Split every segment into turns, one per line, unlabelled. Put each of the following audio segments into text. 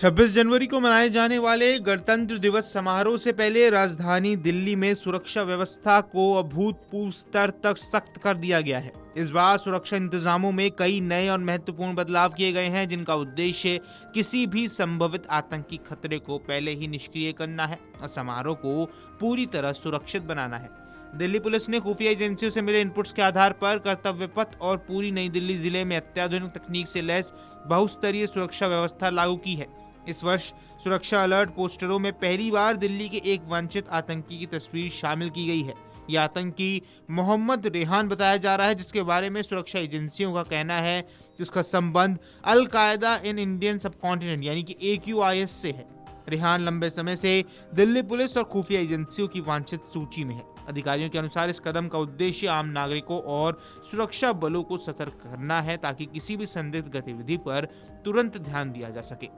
26 जनवरी को मनाए जाने वाले गणतंत्र दिवस समारोह से पहले राजधानी दिल्ली में सुरक्षा व्यवस्था को अभूतपूर्व स्तर तक सख्त कर दिया गया है। इस बार सुरक्षा इंतजामों में कई नए और महत्वपूर्ण बदलाव किए गए हैं, जिनका उद्देश्य किसी भी संभावित आतंकी खतरे को पहले ही निष्क्रिय करना है और समारोह को पूरी तरह सुरक्षित बनाना है। दिल्ली पुलिस ने खुफिया एजेंसियों से मिले इनपुट्स के आधार पर कर्तव्य पथ और पूरी नई दिल्ली जिले में अत्याधुनिक तकनीक से लैस बहुस्तरीय सुरक्षा व्यवस्था लागू की है। इस वर्ष सुरक्षा अलर्ट पोस्टरों में पहली बार दिल्ली के एक वांछित आतंकी की तस्वीर शामिल की गई है। यह आतंकी मोहम्मद रेहान बताया जा रहा है, जिसके बारे में सुरक्षा एजेंसियों का कहना है कि उसका संबंध अल कायदा इन इंडियन सबकॉन्टिनेंट यानी कि AQIS से है। रेहान लंबे समय से दिल्ली पुलिस और खुफिया एजेंसियों की वांछित सूची में है। अधिकारियों के अनुसार इस कदम का उद्देश्य आम नागरिकों और सुरक्षा बलों को सतर्क करना है, ताकि किसी भी संदिग्ध गतिविधि पर तुरंत ध्यान दिया जा सके।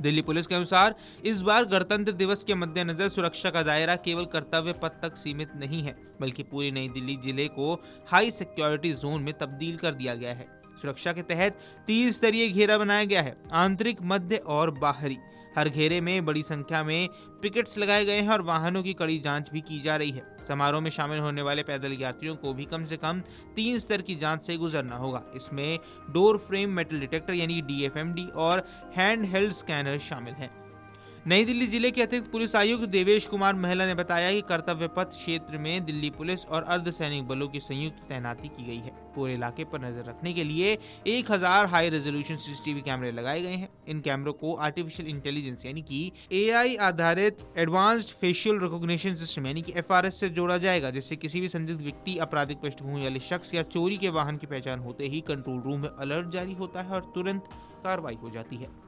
दिल्ली पुलिस के अनुसार इस बार गणतंत्र दिवस के मद्देनजर सुरक्षा का दायरा केवल कर्तव्य पथ तक सीमित नहीं है, बल्कि पूरी नई दिल्ली जिले को हाई सिक्योरिटी जोन में तब्दील कर दिया गया है। सुरक्षा के तहत 3 स्तरीय घेरा बनाया गया है, आंतरिक, मध्य और बाहरी। हर घेरे में बड़ी संख्या में पिकेट्स लगाए गए हैं और वाहनों की कड़ी जांच भी की जा रही है। समारोह में शामिल होने वाले पैदल यात्रियों को भी कम से कम 3 स्तर की जांच से गुजरना होगा। इसमें डोर फ्रेम मेटल डिटेक्टर यानी DFMD और हैंड हेल्ड स्कैनर शामिल हैं। नई दिल्ली जिले के अतिरिक्त पुलिस आयुक्त देवेश कुमार महिला ने बताया कि कर्तव्य पथ क्षेत्र में दिल्ली पुलिस और अर्धसैनिक बलों की संयुक्त तैनाती की गई है। पूरे इलाके पर नजर रखने के लिए 1000 हाई रेजोल्यूशन CCTV कैमरे लगाए गए हैं। इन कैमरों को आर्टिफिशियल इंटेलिजेंस यानी कि AI आधारित एडवांस्ड फेशियल रिकॉग्निशन सिस्टम यानी कि FRS से जोड़ा जाएगा, जिससे किसी भी संदिग्ध व्यक्ति, आपराधिक पृष्ठभूमि वाले शख्स या चोरी के वाहन की पहचान होते ही कंट्रोल रूम में अलर्ट जारी होता है और तुरंत कार्रवाई हो जाती है।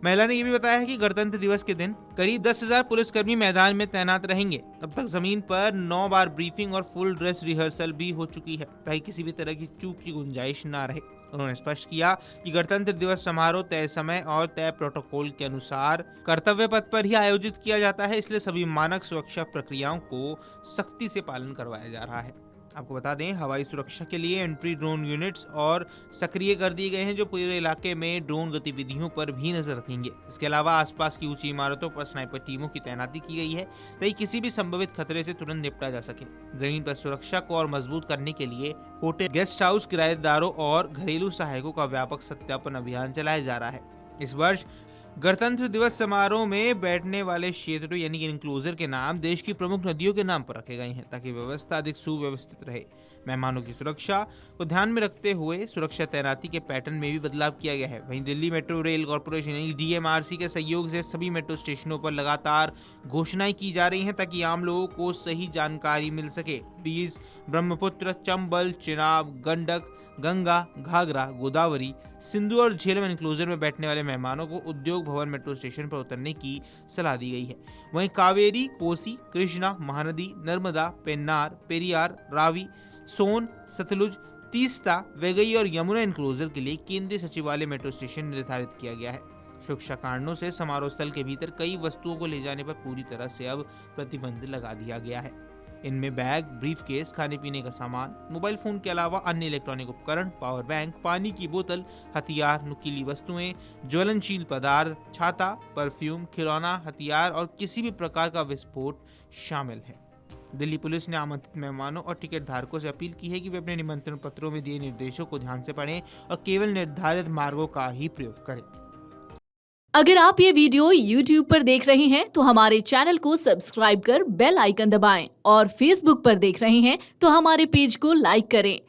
महिला ने यह भी बताया है कि गणतंत्र दिवस के दिन करीब 10,000 पुलिसकर्मी मैदान में तैनात रहेंगे। अब तक जमीन पर 9 बार ब्रीफिंग और फुल ड्रेस रिहर्सल भी हो चुकी है, ताकि किसी भी तरह की चूक की गुंजाइश ना रहे। उन्होंने स्पष्ट किया कि गणतंत्र दिवस समारोह तय समय और तय प्रोटोकॉल के अनुसार कर्तव्य पथ पर ही आयोजित किया जाता है, इसलिए सभी मानक सुरक्षा प्रक्रियाओं को सख्ती से पालन करवाया जा रहा है। आपको बता दें, हवाई सुरक्षा के लिए एंट्री ड्रोन यूनिट्स और सक्रिय कर दिए गए हैं, जो पूरे इलाके में ड्रोन गतिविधियों पर भी नजर रखेंगे। इसके अलावा आसपास की ऊंची इमारतों पर स्नाइपर टीमों की तैनाती की गई है, ताकि किसी भी संभावित खतरे से तुरंत निपटा जा सके। जमीन पर सुरक्षा को और मजबूत करने के लिए होटल, गेस्ट हाउस, किराएदारों और घरेलू सहायकों का व्यापक सत्यापन अभियान चलाया जा रहा है। इस वर्ष गणतंत्र दिवस समारोह में बैठने वाले क्षेत्रों यानी कि इंक्लोजर के नाम देश की प्रमुख नदियों के नाम पर रखे गए हैं, ताकि व्यवस्था अधिक सुव्यवस्थित रहे। मेहमानों की सुरक्षा को ध्यान में रखते हुए सुरक्षा तैनाती के पैटर्न में भी बदलाव किया गया है। वहीं दिल्ली मेट्रो रेल कॉर्पोरेशन यानी DMRC के सहयोग से सभी मेट्रो स्टेशनों पर लगातार घोषणाएं की जा रही हैं, ताकि आम लोगों को सही जानकारी मिल सके। बीज, ब्रह्मपुत्र, चंबल, चिनाब, गंडक, गंगा, घाघरा, गोदावरी, सिंधु और झेलम इंक्लोजर में बैठने वाले मेहमानों को उद्योग भवन मेट्रो स्टेशन पर उतरने की सलाह दी गई है। वहीं कावेरी, कोसी, कृष्णा, महानदी, नर्मदा, पेन्नार, पेरियार, रावी, सोन, सतलुज, तीस्ता, वेगई और यमुना इंक्लोजर के लिए केंद्रीय सचिवालय मेट्रो स्टेशन निर्धारित किया गया है। सुरक्षा कारणों से समारोह स्थल के भीतर कई वस्तुओं को ले जाने पर पूरी तरह से अब प्रतिबंध लगा दिया गया है। इनमें बैग, ब्रीफकेस, खाने पीने का सामान, मोबाइल फोन के अलावा अन्य इलेक्ट्रॉनिक उपकरण, पावर बैंक, पानी की बोतल, हथियार, नुकीली वस्तुएं, ज्वलनशील पदार्थ, छाता, परफ्यूम, खिलौना, हथियार और किसी भी प्रकार का विस्फोट शामिल है। दिल्ली पुलिस ने आमंत्रित मेहमानों और टिकट धारकों से अपील की है कि वे अपने निमंत्रण पत्रों में दिए निर्देशों को ध्यान से पढ़ें और केवल निर्धारित मार्गों का ही प्रयोग करें।
अगर आप ये वीडियो YouTube पर देख रहे हैं तो हमारे चैनल को सब्सक्राइब कर बेल आइकन दबाएं और Facebook पर देख रहे हैं तो हमारे पेज को लाइक करें।